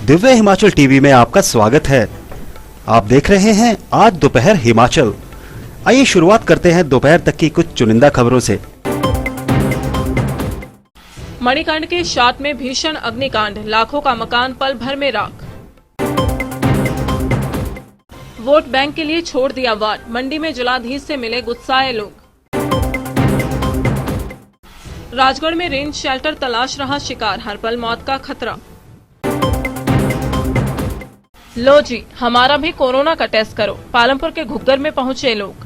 Divya Himachal TV में आपका स्वागत है। आप देख रहे हैं आज दोपहर हिमाचल। आइए शुरुआत करते हैं दोपहर तक की कुछ चुनिंदा खबरों से। मणिकर्ण के शाट में भीषण अग्निकांड, लाखों का मकान पल भर में राख। वोट बैंक के लिए छोड़ दिया वार्ड, मंडी में जिलाधीश से मिले गुस्साए लोग। राजगढ़ में रेन शेल्टर तलाश रहा शिकार, हर पल मौत का खतरा। लो जी, हमारा भी कोरोना का टेस्ट करो, पालमपुर के घुग्गर में पहुंचे लोग।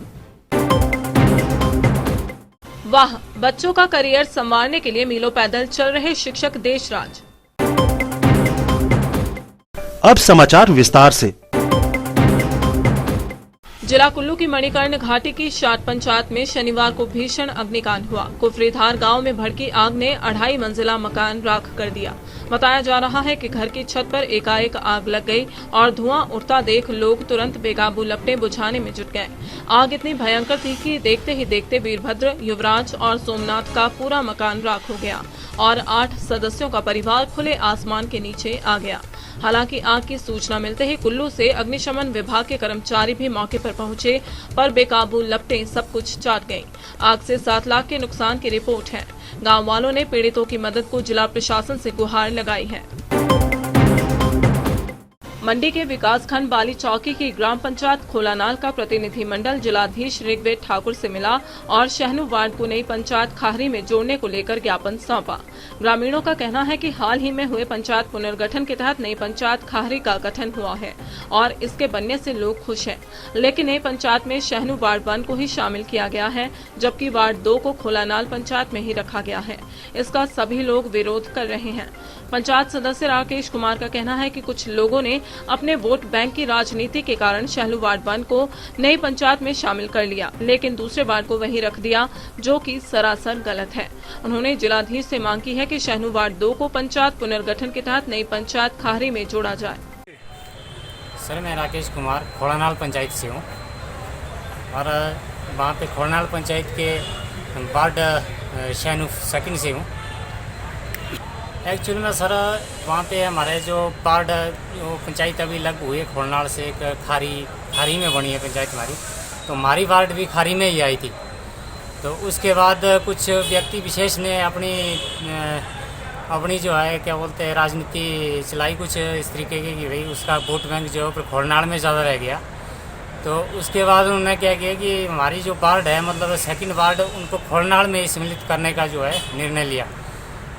वाह, बच्चों का करियर संवारने के लिए मीलों पैदल चल रहे शिक्षक देशराज। अब समाचार विस्तार से। जिला कुल्लू की मणिकर्ण घाटी की शाट पंचायत में शनिवार को भीषण अग्निकांड हुआ। कुफरीधार गांव में भड़की आग ने 2.5 मंजिला मकान राख कर दिया। बताया जा रहा है कि घर की छत पर एकाएक आग लग गई और धुआं उठता देख लोग तुरंत बेकाबू लपटें बुझाने में जुट गए। आग इतनी भयंकर थी कि देखते ही देखते वीरभद्र, युवराज और सोमनाथ का पूरा मकान राख हो गया और 8 सदस्यों का परिवार खुले आसमान के नीचे आ गया। हालांकि आग की सूचना मिलते ही कुल्लू से अग्निशमन विभाग के कर्मचारी भी मौके पर पहुंचे, पर बेकाबू लपटें सब कुछ चाट गईं। आग से 7 लाख के नुकसान की रिपोर्ट है। गांव वालों ने पीड़ितों की मदद को जिला प्रशासन से गुहार लगाई है। मंडी के विकासखंड बाली चौकी की ग्राम पंचायत खोलानाल का प्रतिनिधिमंडल जिलाधीश ऋग्वेद ठाकुर से मिला और शहनू वार्ड को नई पंचायत खाहरी में जोड़ने को लेकर ज्ञापन सौंपा। ग्रामीणों का कहना है कि हाल ही में हुए पंचायत पुनर्गठन के तहत नई पंचायत खाहरी का गठन हुआ है और इसके बनने से लोग खुश हैं, लेकिन नई पंचायत में शहनू वार्ड 1 को ही शामिल किया गया है, जबकि वार्ड 2 को खोलानाल पंचायत में ही रखा गया है। इसका सभी लोग विरोध कर रहे हैं। पंचायत सदस्य राकेश कुमार का कहना है कि कुछ लोगों ने अपने वोट बैंक की राजनीति के कारण शहलू वार्ड 1 को नई पंचायत में शामिल कर लिया, लेकिन दूसरे वार्ड को वहीं रख दिया, जो कि सरासर गलत है। उन्होंने जिलाधीश से मांग की है कि शहनू वार्ड 2 को पंचायत पुनर्गठन के तहत नई पंचायत खाहरी में जोड़ा जाए। सर, मैं राकेश कुमार खोलानाल पंचायत से हूँ और वहाँ पे खोलानाल पंचायत के वार्ड शहनू सेकंड से हूँ। एक्चुअली में सर, वहाँ पे हमारे जो वार्ड पंचायत अभी लग हुई है खोलनाल से, एक खारी में बनी है पंचायत हमारी, तो हमारी वार्ड भी खारी में ही आई थी। तो उसके बाद कुछ व्यक्ति विशेष ने अपनी जो है क्या बोलते हैं राजनीति चलाई कुछ इस तरीके की कि भाई उसका वोट बैंक जो है खोलनाल में ज़्यादा रह गया। तो उसके बाद उन्होंने क्या किया कि हमारी जो वार्ड है मतलब सेकंड वार्ड उनको खोलनाल में ही सम्मिलित करने का जो है निर्णय लिया।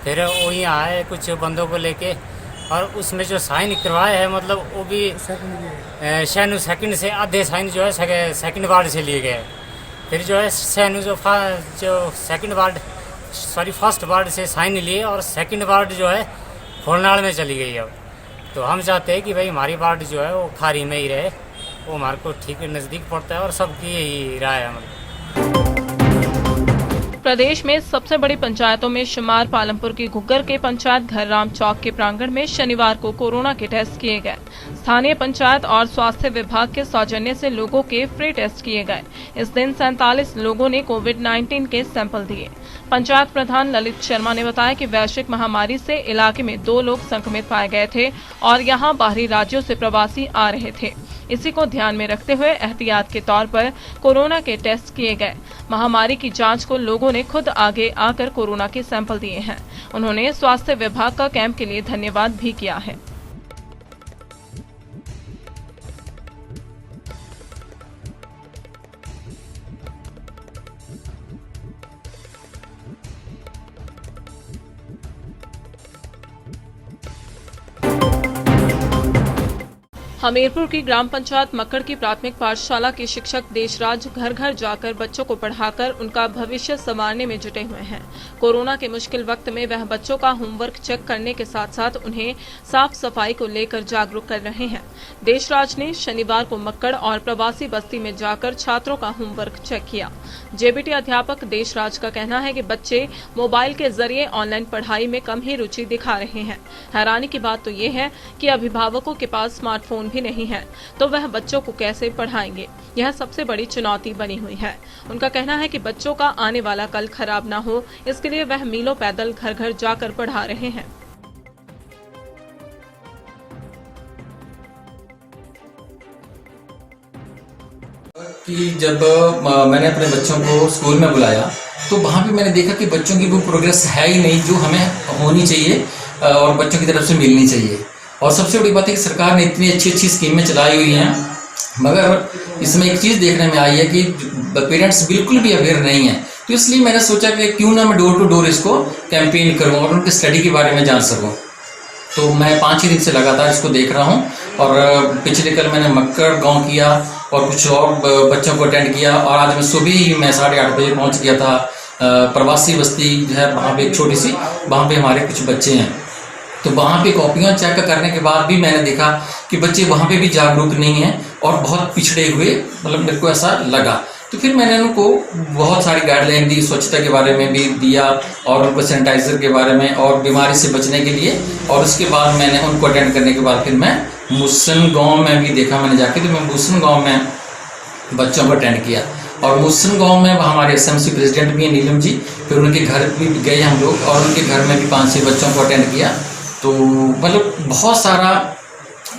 फिर वो यहाँ आए कुछ बंदों को लेके और उसमें जो साइन करवाए हैं मतलब वो भी शहनू सेकंड से आधे साइन जो है सेकंड वार्ड से लिए गए। फिर जो है शहनू जो फर्स्ट वार्ड से साइन लिए और सेकंड वार्ड जो है खोलनाल में चली गई। अब तो हम चाहते हैं कि भाई हमारी वार्ड जो है वो खारी में ही रहे, वो हमारे को ठीक नज़दीक पड़ता है और सबकी यही राय है। मतलब प्रदेश में सबसे बड़ी पंचायतों में शुमार पालमपुर की घुग्गर के पंचायत घर राम चौक के प्रांगण में शनिवार को कोरोना के टेस्ट किए गए। स्थानीय पंचायत और स्वास्थ्य विभाग के सौजन्य से लोगों के फ्री टेस्ट किए गए। इस दिन 47 लोगों ने कोविड-19 के सैंपल दिए। पंचायत प्रधान ललित शर्मा ने बताया कि वैश्विक महामारी से इलाके में 2 लोग संक्रमित पाए गए थे और यहां बाहरी राज्यों से प्रवासी आ रहे थे। इसी को ध्यान में रखते हुए एहतियात के तौर पर कोरोना के टेस्ट किए गए। महामारी की जांच को लोगों ने खुद आगे आकर कोरोना के सैंपल दिए हैं। उन्होंने स्वास्थ्य विभाग का कैंप के लिए धन्यवाद भी किया है। हमीरपुर की ग्राम पंचायत मक्कड़ की प्राथमिक पाठशाला के शिक्षक देशराज घर घर जाकर बच्चों को पढ़ाकर उनका भविष्य संवारने में जुटे हुए हैं। कोरोना के मुश्किल वक्त में वह बच्चों का होमवर्क चेक करने के साथ साथ उन्हें साफ सफाई को लेकर जागरूक कर रहे हैं। देशराज ने शनिवार को मक्कड़ और प्रवासी बस्ती में जाकर छात्रों का होमवर्क चेक किया। जेबीटी अध्यापक देशराज का कहना है कि बच्चे मोबाइल के जरिए ऑनलाइन पढ़ाई में कम ही रुचि दिखा रहे हैं। हैरानी की बात तो ये है कि अभिभावकों के पास स्मार्टफोन भी नहीं है, तो वह बच्चों को कैसे पढ़ाएंगे। यह सबसे बड़ी चुनौती बनी हुई है। उनका कहना है कि बच्चों का आने वाला कल खराब ना हो, इसके लिए वह मीलों पैदल घर घर जाकर पढ़ा रहे हैं। कि जब मैंने अपने बच्चों को स्कूल में बुलाया तो वहाँ पे मैंने देखा कि बच्चों की वो प्रोग्रेस है ही नहीं जो हमें होनी चाहिए और बच्चों की तरफ से मिलनी चाहिए। और सबसे बड़ी बात है कि सरकार ने इतनी अच्छी अच्छी स्कीमें चलाई हुई हैं, मगर इसमें एक चीज़ देखने में आई है कि पेरेंट्स बिल्कुल भी अवेयर नहीं है। तो इसलिए मैंने सोचा कि क्यों ना मैं डोर टू डोर इसको कैंपेन करूँ और उनकी स्टडी के बारे में जान सकूँ। तो मैं 5 ही दिन से लगातार इसको देख रहा हूँ और पिछले कल मैंने मक्कर गांव किया और कुछ और बच्चों को अटेंड किया और आज मैं सुबह ही मैं 8:30 बजे पहुँच गया था प्रवासी बस्ती जो है वहाँ पे एक छोटी सी, वहाँ पे हमारे कुछ बच्चे हैं। तो वहाँ पे कॉपियाँ चेक करने के बाद भी मैंने देखा कि बच्चे वहाँ पे भी जागरूक नहीं हैं और बहुत पिछड़े हुए, मतलब मेरे को ऐसा लगा। तो फिर मैंने उनको बहुत सारी गाइडलाइन दी, स्वच्छता के बारे में भी दिया और उनको सैनिटाइज़र के बारे में और बीमारी से बचने के लिए। और उसके बाद मैंने उनको अटेंड करने के बाद फिर मैं मुस्सन गांव में भी देखा मैंने जाके, तो मैं मुस्सन गांव में बच्चों को अटेंड किया और मुस्सन गांव में हमारे एसएमसी प्रेसिडेंट भी हैं नीलम जी, फिर उनके घर भी गए हम लोग और उनके घर में भी 5-6 बच्चों को अटेंड किया। तो मतलब बहुत सारा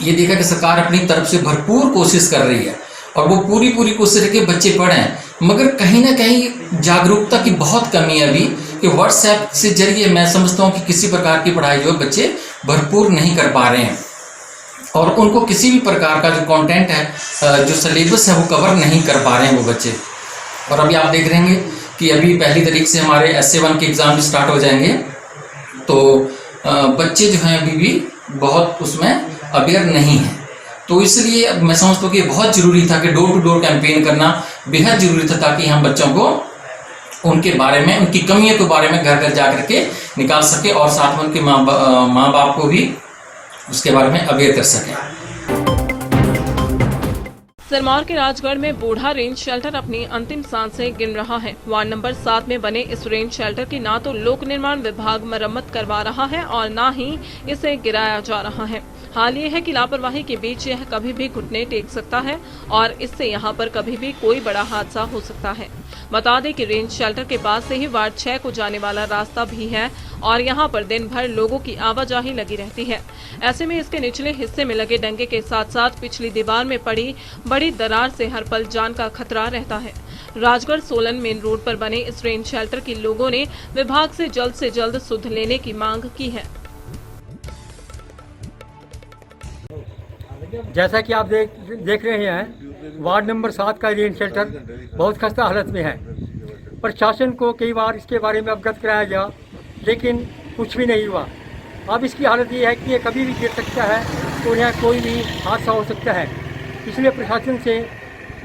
ये देखा कि सरकार अपनी तरफ से भरपूर कोशिश कर रही है और वो पूरी कोशिश है कि बच्चे पढ़ें, मगर कहीं ना कहीं जागरूकता की बहुत कमी है अभी कि व्हाट्सएप से जरिए मैं समझता हूँ कि किसी प्रकार की पढ़ाई जो है बच्चे भरपूर नहीं कर पा रहे हैं और उनको किसी भी प्रकार का जो कंटेंट है, जो सिलेबस है, वो कवर नहीं कर पा रहे हैं वो बच्चे। और अभी आप देख रहेंगे कि अभी 1 तारीख से हमारे SA1 के एग्ज़ाम भी स्टार्ट हो जाएंगे, तो बच्चे जो हैं अभी भी बहुत उसमें अवेयर नहीं हैं। तो इसलिए मैं समझता हूँ कि बहुत ज़रूरी था कि डोर टू डोर कैंपेन करना बेहद ज़रूरी था, ताकि हम बच्चों को उनके बारे में, उनकी कमियों के बारे में घर घर जा करके निकाल सके और साथ में उनके माँ बाप को भी उसके बारे में अवेयर कर सकें। सिरमौर के राजगढ़ में बूढ़ा रेंज शेल्टर अपनी अंतिम सांसें गिन रहा है। वार्ड नंबर 7 में बने इस रेंज शेल्टर की ना तो लोक निर्माण विभाग मरम्मत करवा रहा है और ना ही इसे गिराया जा रहा है। हाल ये है कि लापरवाही के बीच यह कभी भी घुटने टेक सकता है और इससे यहाँ पर कभी भी कोई बड़ा हादसा हो सकता है। बता दें कि रेंज शेल्टर के पास से ही वार्ड 6 को जाने वाला रास्ता भी है और यहाँ पर दिन भर लोगों की आवाजाही लगी रहती है। ऐसे में इसके निचले हिस्से में लगे डंगे के साथ साथ पिछली दीवार में पड़ी बड़ी दरार से हर पल जान का खतरा रहता है। राजगढ़ सोलन मेन रोड पर बने इस रेंज शेल्टर की लोगों ने विभाग से जल्द सुध लेने की मांग की है। जैसा कि आप देख रहे हैं, वार्ड नंबर 7 का रेंज शेल्टर बहुत खस्ता हालत में है। प्रशासन को कई बार इसके बारे में अवगत कराया गया, लेकिन कुछ भी नहीं हुआ। अब इसकी हालत ये है कि ये कभी भी गिर सकता है, तो यहाँ कोई भी हादसा हो सकता है। इसलिए प्रशासन से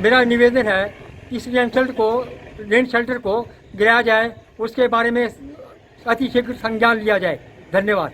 मेरा निवेदन है कि इस रेंज शेल्टर को गिराया जाए, उसके बारे में अतिशीघ्र संज्ञान लिया जाए। धन्यवाद।